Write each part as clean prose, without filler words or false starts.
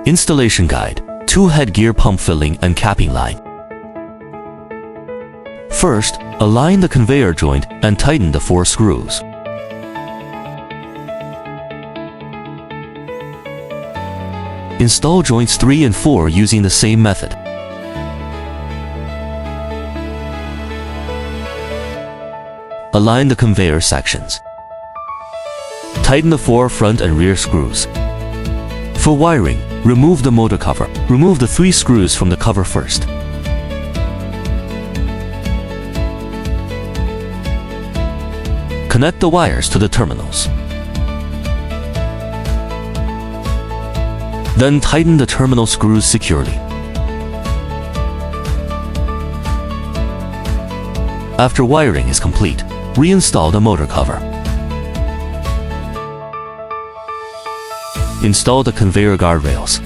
Installation Guide: 2-head gear pump filling and capping line. First, align the conveyor joint and tighten the 4 screws. Install joints 3 and 4 using the same method. Align the conveyor sections. Tighten the 4 front and rear screws. For wiring, remove the motor cover. Remove the 3 screws from the cover first. Connect the wires to the terminals. Then tighten the terminal screws securely. After wiring is complete, reinstall the motor cover. Install the conveyor guardrails.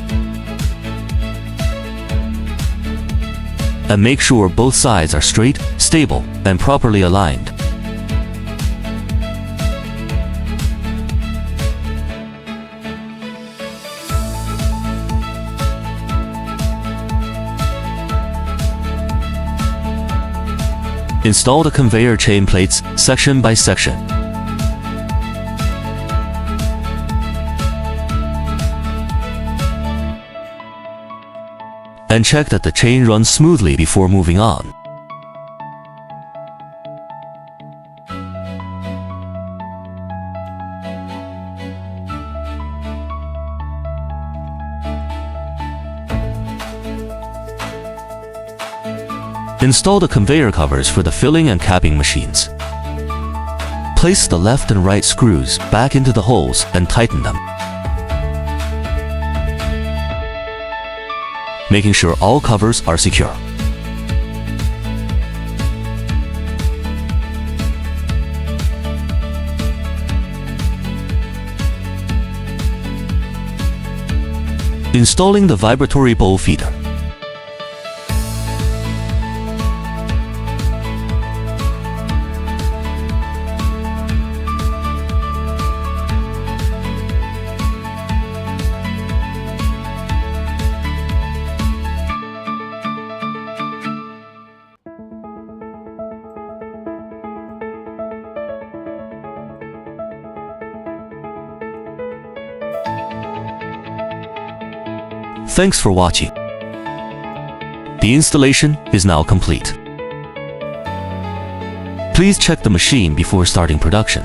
And make sure both sides are straight, stable, and properly aligned. Install the conveyor chain plates section by section. And check that the chain runs smoothly before moving on. Install the conveyor covers for the filling and capping machines. Place the left and right screws back into the holes and tighten them, making sure all covers are secure. Installing the vibratory bowl feeder. Thanks for watching. The installation is now complete. Please check the machine before starting production.